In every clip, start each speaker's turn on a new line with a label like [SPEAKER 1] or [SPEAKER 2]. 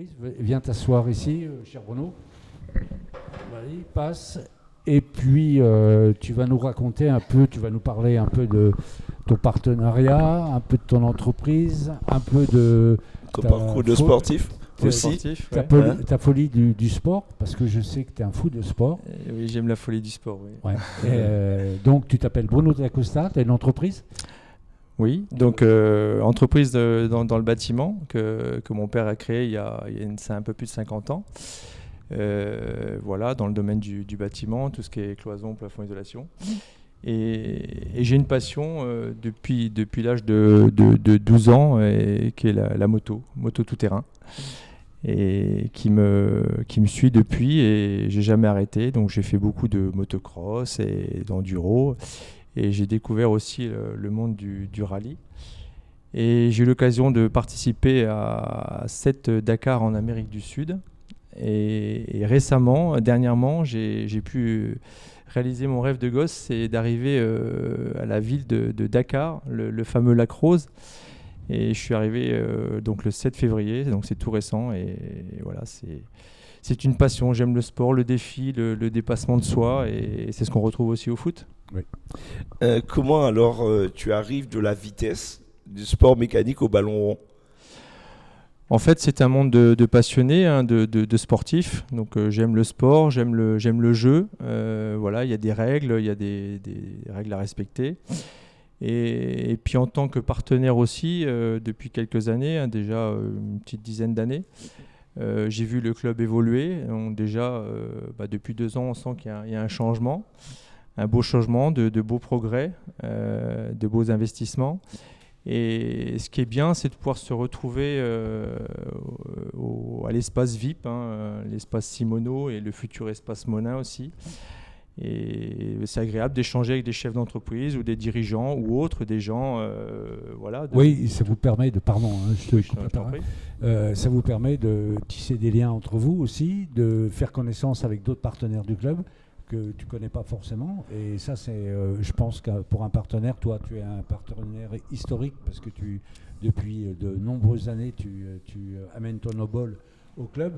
[SPEAKER 1] entreprise. Viens t'asseoir ici, cher Bruno. Vas-y, passe. Et puis, tu vas nous raconter un peu, tu vas nous parler un peu de ton partenariat, un peu de ton entreprise, un peu de
[SPEAKER 2] ton parcours de sportif aussi.
[SPEAKER 1] Ta folie du sport, parce que je sais que tu es un fou de sport.
[SPEAKER 3] Oui, j'aime la folie du sport. Oui.
[SPEAKER 1] Ouais. Donc, tu t'appelles Bruno D'Acosta, tu as une entreprise ?
[SPEAKER 3] Oui, donc entreprise dans le bâtiment que mon père a créée c'est un peu plus de 50 ans. Voilà, dans le domaine du bâtiment, tout ce qui est cloison, plafond, isolation. Et j'ai une passion depuis l'âge de 12 ans, qui est la moto tout-terrain, et qui me suit depuis, et j'ai jamais arrêté. Donc j'ai fait beaucoup de motocross et d'enduro, et j'ai découvert aussi le monde du rallye. Et j'ai eu l'occasion de participer à 7 Dakar en Amérique du Sud. Et dernièrement, j'ai pu réaliser mon rêve de gosse, c'est d'arriver à la ville de Dakar, le fameux lac Rose. Et je suis arrivé donc le 7 février, donc c'est tout récent. Et voilà, c'est une passion. J'aime le sport, le défi, le dépassement de soi, et c'est ce qu'on retrouve aussi au foot.
[SPEAKER 2] Oui. Comment alors tu arrives de la vitesse, du sport mécanique au ballon rond ?
[SPEAKER 3] En fait, c'est un monde de passionnés, de sportifs. Donc, j'aime le sport, j'aime le jeu. Voilà, il y a des règles, il y a des règles à respecter. Et puis, en tant que partenaire aussi, depuis quelques années, déjà une petite dizaine d'années, j'ai vu le club évoluer. Donc, déjà, depuis 2 ans, on sent qu'il y a un changement, un beau changement, de beaux progrès, de beaux investissements. Et ce qui est bien, c'est de pouvoir se retrouver à l'espace VIP, l'espace Simono et le futur espace Monin aussi. Et c'est agréable d'échanger avec des chefs d'entreprise ou des dirigeants ou autres, des gens. Voilà,
[SPEAKER 1] oui, ça vous permet de. Pardon, ça vous permet de tisser des liens entre vous aussi, de faire connaissance avec d'autres partenaires du club que tu ne connais pas forcément. Et ça, c'est, je pense que pour un partenaire, toi, tu es un partenaire historique parce que depuis de nombreuses années, tu amènes ton obol au club.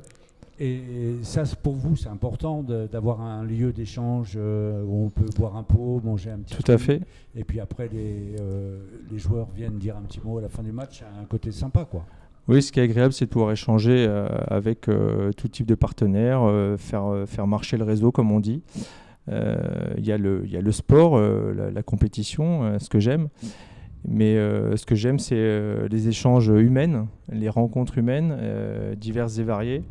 [SPEAKER 1] Et ça, pour vous, c'est important d'avoir un lieu d'échange où on peut boire un pot, manger un petit peu.
[SPEAKER 3] Tout à fait.
[SPEAKER 1] Et puis après, les joueurs viennent dire un petit mot à la fin du match. C'est un côté sympa, quoi.
[SPEAKER 3] Oui, ce qui est agréable, c'est de pouvoir échanger avec tout type de partenaires, faire marcher le réseau, comme on dit. Il y a le sport, la compétition, ce que j'aime. Mais ce que j'aime, c'est les échanges humains, les rencontres humaines, diverses et variées.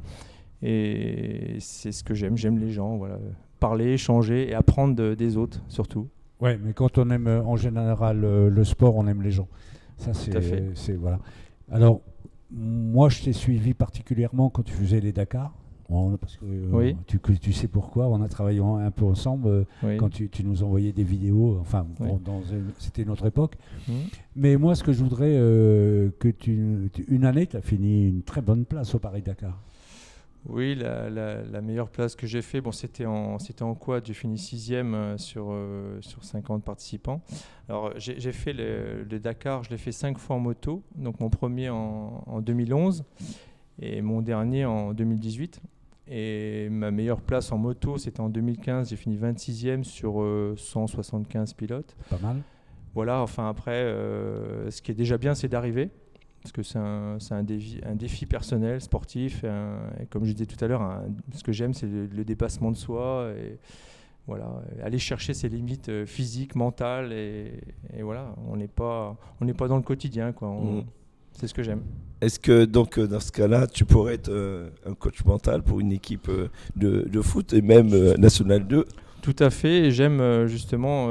[SPEAKER 3] Et c'est ce que j'aime. J'aime les gens, voilà. Parler, échanger et apprendre des autres, surtout.
[SPEAKER 1] Oui, mais quand on aime en général le sport, on aime les gens. Ça,
[SPEAKER 3] tout à fait.
[SPEAKER 1] Voilà. Alors, moi, je t'ai suivi particulièrement quand tu faisais les Dakar. Parce que
[SPEAKER 3] oui.
[SPEAKER 1] tu sais pourquoi, on a travaillé un peu ensemble
[SPEAKER 3] oui.
[SPEAKER 1] quand tu nous envoyais des vidéos, enfin oui. C'était notre époque. Mais moi ce que je voudrais une année tu as fini une très bonne place au Paris-Dakar.
[SPEAKER 3] Oui, la meilleure place que j'ai fait, c'était en quad, j'ai fini 6e sur 50 participants. Alors j'ai fait le Dakar, je l'ai fait 5 fois en moto, donc mon premier en 2011 et mon dernier en 2018. Et ma meilleure place en moto, c'était en 2015. J'ai fini 26e sur 175 pilotes.
[SPEAKER 1] Pas mal.
[SPEAKER 3] Voilà, enfin après, ce qui est déjà bien, c'est d'arriver. Parce que c'est un défi personnel, sportif. Et comme je disais tout à l'heure, ce que j'aime, c'est le dépassement de soi. Et voilà, aller chercher ses limites physiques, mentales. Et voilà, on n'est pas dans le quotidien, quoi. C'est ce que j'aime.
[SPEAKER 2] Est-ce que donc dans ce cas-là, tu pourrais être un coach mental pour une équipe de foot et même National 2 ?
[SPEAKER 3] Tout à fait. Et j'aime justement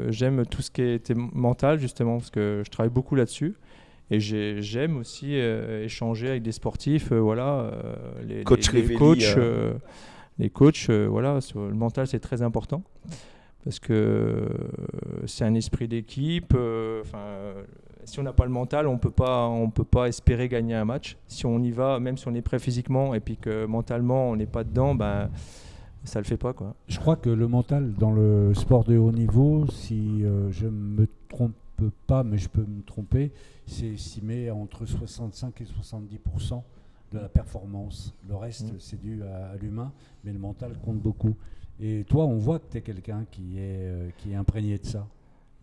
[SPEAKER 3] j'aime tout ce qui était mental, justement, parce que je travaille beaucoup là-dessus. Et j'aime aussi échanger avec des sportifs, les coachs, voilà, sur le mental, c'est très important. Parce que c'est un esprit d'équipe. Si on n'a pas le mental, on peut pas espérer gagner un match. Si on y va, même si on est prêt physiquement et puis que mentalement on n'est pas dedans, ça le fait pas, quoi.
[SPEAKER 1] Je crois que le mental dans le sport de haut niveau, si je me trompe pas, mais je peux me tromper, c'est estimé entre 65 et 70% de la performance. Le reste, c'est dû à l'humain, mais le mental compte beaucoup. Et toi, on voit que tu es quelqu'un qui est imprégné de ça.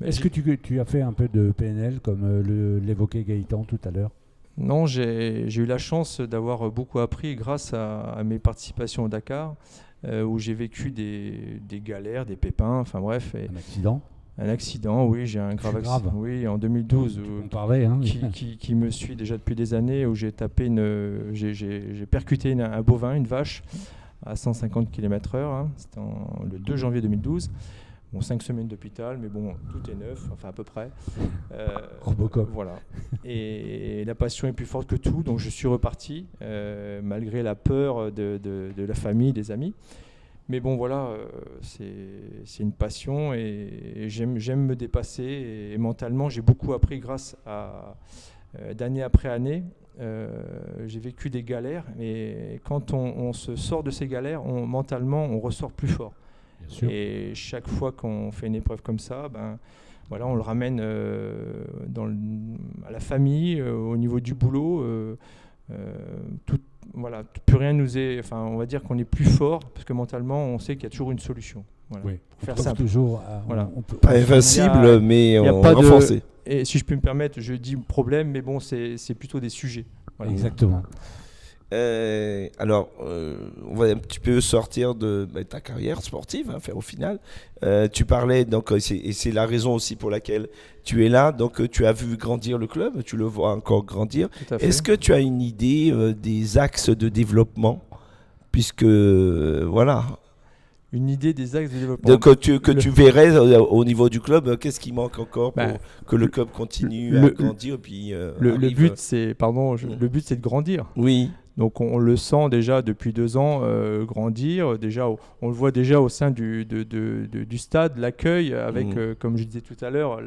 [SPEAKER 1] Est-ce que tu as fait un peu de PNL, comme l'évoquait Gaëtan tout à l'heure?
[SPEAKER 3] Non, j'ai eu la chance d'avoir beaucoup appris grâce à mes participations au Dakar, où j'ai vécu des galères, des pépins, enfin bref.
[SPEAKER 1] Un accident?
[SPEAKER 3] Un accident, oui, j'ai un grave accident. Oui, en 2012, qui me suit déjà depuis des années, où j'ai percuté un bovin, une vache, à 150 km/h. Hein. C'était le 2 janvier 2012. Bon, 5 semaines d'hôpital, mais bon, tout est neuf, enfin à peu près.
[SPEAKER 1] Robocop.
[SPEAKER 3] Voilà. Et la passion est plus forte que tout, donc je suis reparti, malgré la peur de la famille, des amis. Mais bon, voilà, c'est une passion et j'aime me dépasser. Et mentalement, j'ai beaucoup appris grâce à d'année après année. J'ai vécu des galères, et quand on se sort de ces galères, mentalement, on ressort plus fort. Et chaque fois qu'on fait une épreuve comme ça, voilà, on le ramène à la famille, au niveau du boulot. Voilà, plus rien nous est. Enfin, on va dire qu'on est plus fort parce que mentalement, on sait qu'il y a toujours une solution. Voilà.
[SPEAKER 1] Oui.
[SPEAKER 3] Pour faire simple.
[SPEAKER 1] Voilà.
[SPEAKER 2] Pas invincible, mais renforcé.
[SPEAKER 3] Et si je peux me permettre, je dis problème, mais bon, c'est plutôt des sujets. Voilà.
[SPEAKER 1] Exactement.
[SPEAKER 2] Alors, on va un petit peu sortir de ta carrière sportive, hein, au final. Tu parlais, donc, et c'est la raison aussi pour laquelle tu es là. Donc, tu as vu grandir le club, tu le vois encore grandir. Est-ce que tu as une idée des axes de développement? Puisque, voilà.
[SPEAKER 3] Une idée des axes de développement.
[SPEAKER 2] Donc, tu verrais au niveau du club, qu'est-ce qui manque encore pour que le club continue à grandir, puis,
[SPEAKER 3] le but, c'est de grandir.
[SPEAKER 2] Oui.
[SPEAKER 3] Donc on le sent déjà depuis 2 ans grandir. Déjà, on le voit déjà au sein du stade, l'accueil avec, comme je disais tout à l'heure,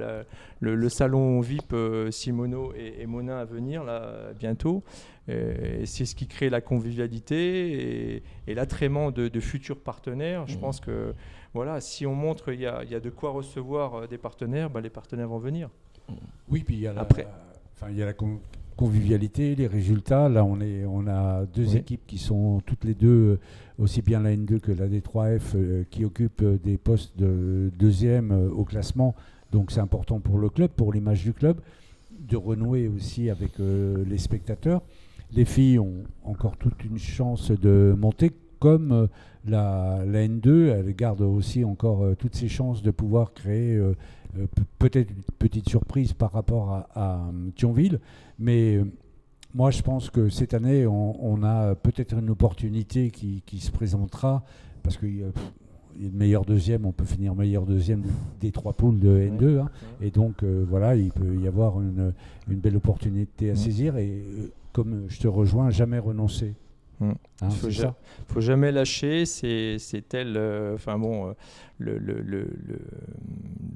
[SPEAKER 3] le salon VIP Simono et Monin à venir là, bientôt. Et c'est ce qui crée la convivialité et l'attrait de futurs partenaires. Je pense que voilà, si on montre qu'il y a de quoi recevoir des partenaires, les partenaires vont venir.
[SPEAKER 1] Oui, puis il y a la convivialité, les résultats. Là, on a 2 équipes qui sont toutes les deux, aussi bien la N2 que la D3F, qui occupent des postes de 2e au classement. Donc c'est important pour le club, pour l'image du club, de renouer aussi avec les spectateurs. Les filles ont encore toute une chance de monter, comme la N2, elle garde aussi encore toutes ses chances de pouvoir créer peut-être une petite surprise par rapport à Thionville. Mais moi, je pense que cette année, on a peut-être une opportunité qui se présentera, parce qu'il y a le meilleur deuxième, on peut finir meilleur deuxième des 3 poules de N2. Hein. Et donc, voilà, il peut y avoir une belle opportunité à saisir. Et comme je te rejoins, jamais renoncer.
[SPEAKER 3] Il faut jamais lâcher. C'est tel, le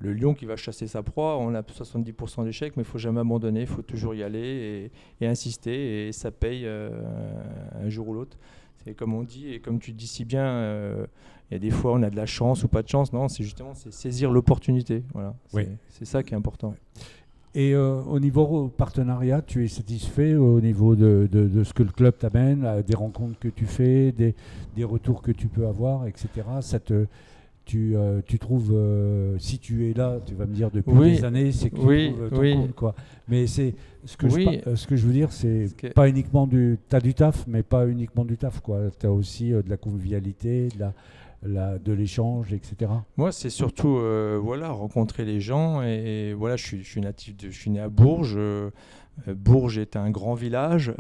[SPEAKER 3] lion qui va chasser sa proie. On a 70% d'échecs, mais il faut jamais abandonner. Il faut toujours y aller et insister, et ça paye un jour ou l'autre. C'est comme on dit, et comme tu dis si bien, il y a des fois on a de la chance ou pas de chance. Non, c'est saisir l'opportunité. Voilà. C'est ça qui est important.
[SPEAKER 1] Et au niveau partenariat, tu es satisfait au niveau de ce que le club t'amène, des rencontres que tu fais, des retours que tu peux avoir, etc. Tu trouves, si tu es là, tu vas me dire depuis des années, c'est que tu trouves ton compte, quoi. Mais c'est ce que je veux dire, c'est pas uniquement t'as du taf, mais pas uniquement du taf, quoi. T'as aussi de la convivialité, de l'échange, etc.
[SPEAKER 3] Moi, c'est surtout rencontrer les gens. Et voilà, je suis né à Bourges. Bourges est un grand village.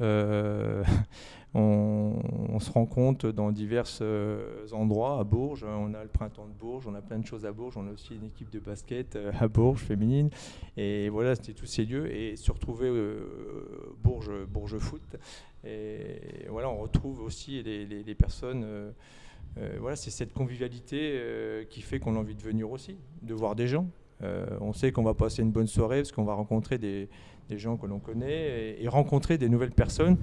[SPEAKER 3] On se rencontre dans divers endroits à Bourges. On a le printemps de Bourges, on a plein de choses à Bourges. On a aussi une équipe de basket à Bourges féminine. Et voilà, c'était tous ces lieux. Et se retrouver Bourges Foot. Et voilà, on retrouve aussi les personnes. Voilà, c'est cette convivialité qui fait qu'on a envie de venir aussi, de voir des gens. On sait qu'on va passer une bonne soirée parce qu'on va rencontrer des gens que l'on connaît et rencontrer des nouvelles personnes,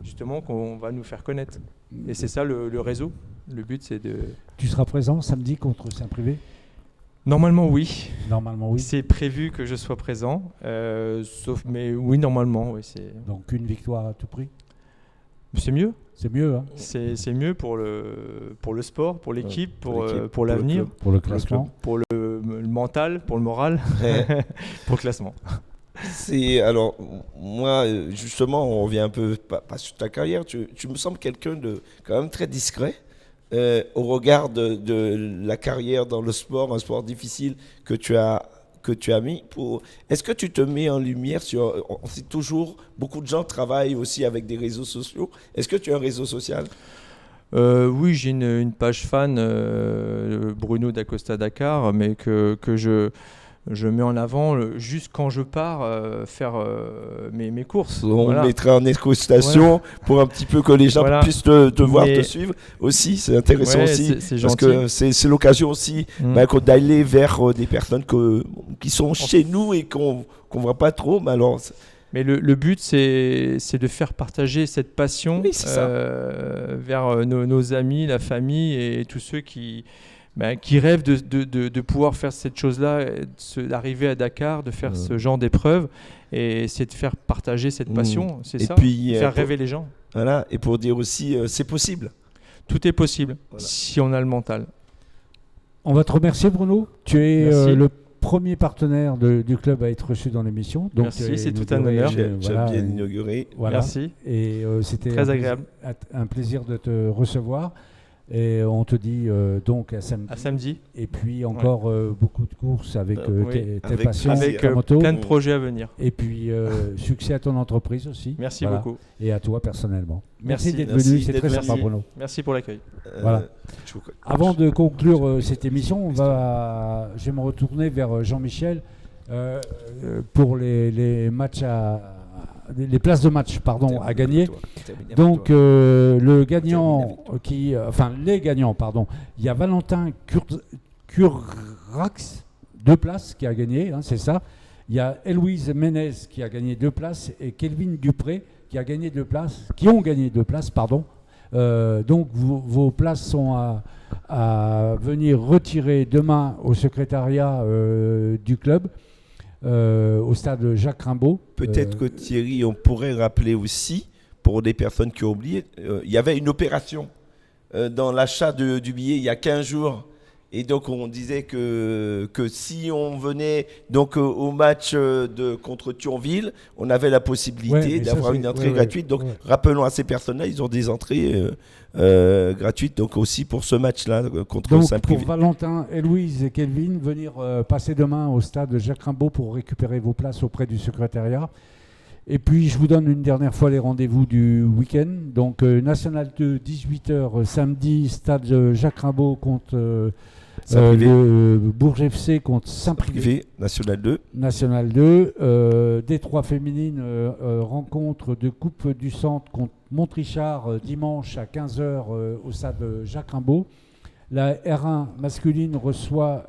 [SPEAKER 3] justement, qu'on va nous faire connaître. Et c'est ça le réseau. Le but, c'est de...
[SPEAKER 1] Tu seras présent samedi contre Saint-Privé ?
[SPEAKER 3] Normalement, oui.
[SPEAKER 1] Normalement, oui.
[SPEAKER 3] C'est prévu que je sois présent, mais oui, normalement. Oui,
[SPEAKER 1] Donc une victoire à tout prix ?
[SPEAKER 3] C'est mieux.
[SPEAKER 1] C'est mieux, hein.
[SPEAKER 3] C'est mieux pour le sport, pour l'équipe, pour
[SPEAKER 2] le
[SPEAKER 3] l'avenir,
[SPEAKER 2] club.
[SPEAKER 1] Pour le classement.
[SPEAKER 3] pour le mental, pour le moral, pour le classement.
[SPEAKER 2] Alors, moi, justement, on revient un peu, pas sur ta carrière, tu me sembles quelqu'un de quand même très discret au regard de la carrière dans le sport, un sport difficile que tu as mis. Est-ce que tu te mets en lumière sur... On sait toujours, beaucoup de gens travaillent aussi avec des réseaux sociaux. Est-ce que tu as un réseau social ?
[SPEAKER 3] Oui, j'ai une page fan, Bruno d'Acosta Dakar, mais que je mets en avant juste quand je pars faire mes courses.
[SPEAKER 2] On mettra en incrustation pour un petit peu que les gens puissent te voir, te suivre aussi. C'est intéressant aussi,
[SPEAKER 3] c'est
[SPEAKER 2] parce que c'est l'occasion aussi d'aller vers des personnes qui sont chez nous et qu'on ne voit pas trop.
[SPEAKER 3] Mais le but, c'est de faire partager cette passion vers nos amis, la famille et tous ceux qui rêvent de pouvoir faire cette chose-là, d'arriver à Dakar, de faire ce genre d'épreuve. Et c'est de faire partager cette passion, c'est ça,
[SPEAKER 2] puis,
[SPEAKER 3] faire rêver les gens.
[SPEAKER 2] Voilà, et pour dire aussi, c'est possible.
[SPEAKER 3] Tout est possible, si on a le mental.
[SPEAKER 1] On va te remercier, Bruno. Tu es le premier partenaire du club à être reçu dans l'émission. Donc,
[SPEAKER 3] merci, c'est tout un honneur.
[SPEAKER 2] J'ai bien inauguré.
[SPEAKER 1] Voilà.
[SPEAKER 3] Merci.
[SPEAKER 1] Et c'était
[SPEAKER 3] très agréable.
[SPEAKER 1] Un plaisir de te recevoir. Et on te dit donc à samedi.
[SPEAKER 3] À samedi.
[SPEAKER 1] Et puis encore beaucoup de courses avec tes passions,
[SPEAKER 3] avec
[SPEAKER 1] ta moto.
[SPEAKER 3] Plein de projets à venir.
[SPEAKER 1] Et puis succès à ton entreprise aussi.
[SPEAKER 3] Merci beaucoup.
[SPEAKER 1] Et à toi personnellement. Merci d'être
[SPEAKER 2] venu,
[SPEAKER 1] c'est très sympa, Bruno.
[SPEAKER 3] Merci pour l'accueil.
[SPEAKER 1] Voilà. Avant de conclure cette émission, je vais me retourner vers Jean-Michel pour les matchs les places de match à gagner. Donc les gagnants, il y a Valentin Currax, 2 places qui a gagné, c'est ça. Il y a Héloïse Ménez qui a gagné 2 places et Kelvin Dupré qui ont gagné 2 places, pardon. Donc vos places sont à venir retirer demain au secrétariat du club. Au stade Jacques Rimbaud.
[SPEAKER 2] Peut-être que Thierry, on pourrait rappeler aussi, pour des personnes qui ont oublié, il y avait une opération dans l'achat du billet il y a 15 jours. Et donc on disait que si on venait donc au match contre Thionville, on avait la possibilité d'avoir une entrée gratuite. Donc rappelons à ces personnes-là, ils ont des entrées gratuites donc aussi pour ce match-là contre Saint-Privé.
[SPEAKER 1] Pour Valentin, Héloïse et Kelvin, venir passer demain au stade Jacques Rimbaud pour récupérer vos places auprès du secrétariat. Et puis je vous donne une dernière fois les rendez-vous du week-end. Donc National 2, 18h samedi, stade Jacques Rimbaud contre le Bourges FC contre Saint-Privé.
[SPEAKER 2] National 2.
[SPEAKER 1] National 2. Détroit féminine, rencontre de Coupe du Centre contre Montrichard dimanche à 15h au stade Jacques Rimbaud. La R1 masculine reçoit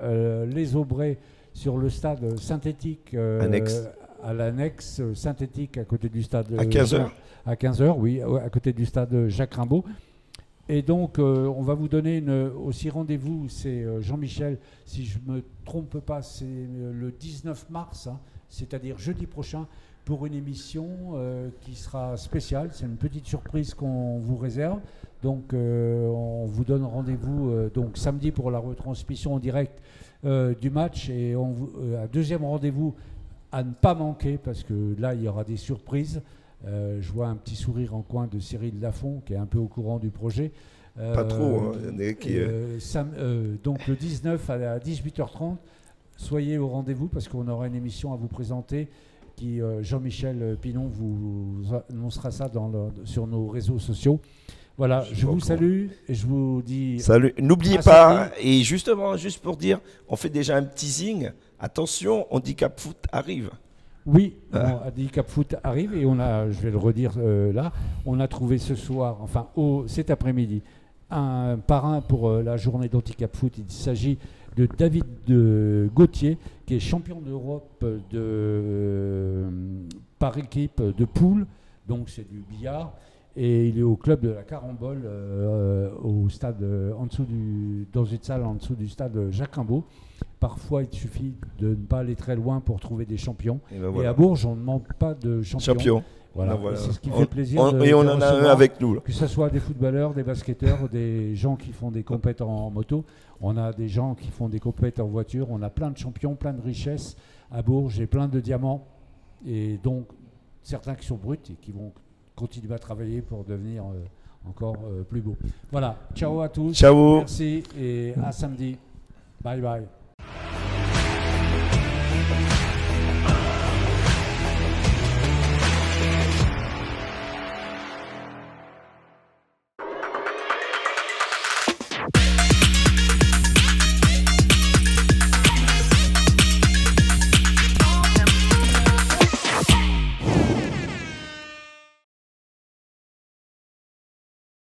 [SPEAKER 1] les Aubrais sur le stade synthétique à l'annexe synthétique à côté du stade.
[SPEAKER 2] À 15h.
[SPEAKER 1] À 15h, oui, à côté du stade Jacques Rimbaud. Et donc, on va vous donner aussi rendez-vous, c'est Jean-Michel, si je ne me trompe pas, c'est le 19 mars, c'est-à-dire jeudi prochain, pour une émission qui sera spéciale. C'est une petite surprise qu'on vous réserve. Donc, on vous donne rendez-vous donc samedi pour la retransmission en direct du match. Et un deuxième rendez-vous à ne pas manquer, parce que là, il y aura des surprises. Je vois un petit sourire en coin de Cyril Lafont qui est un peu au courant du projet.
[SPEAKER 2] Pas trop,
[SPEAKER 1] donc le 19 à 18h30, soyez au rendez-vous parce qu'on aura une émission à vous présenter qui Jean-Michel Pinon vous annoncera ça sur nos réseaux sociaux. Voilà, je vous salue et je vous dis...
[SPEAKER 2] Salut. N'oubliez pas, et justement, juste pour dire, on fait déjà un teasing. Attention, Handicap Foot arrive.
[SPEAKER 1] Oui, Handicap Foot arrive et je vais le redire là, on a trouvé ce soir, cet après-midi, un parrain pour la journée d'Handicap Foot. Il s'agit de David Gauthier, qui est champion d'Europe par équipe de poule, donc c'est du billard, et il est au club de la Carambole, au stade dans une salle en dessous du stade Jacques Rimbaud. Parfois, il suffit de ne pas aller très loin pour trouver des champions. Et à Bourges, on ne manque pas de champions. Voilà.
[SPEAKER 2] Non, voilà.
[SPEAKER 1] C'est ce qui fait plaisir.
[SPEAKER 2] Et on en a un avec nous. Là.
[SPEAKER 1] Que ce soit des footballeurs, des basketteurs, des gens qui font des compètes en moto. On a des gens qui font des compètes en voiture. On a plein de champions, plein de richesses à Bourges et plein de diamants. Et donc, certains qui sont bruts et qui vont continuer à travailler pour devenir encore plus beaux. Voilà. Ciao à tous.
[SPEAKER 2] Ciao.
[SPEAKER 1] Merci et à samedi. Bye bye.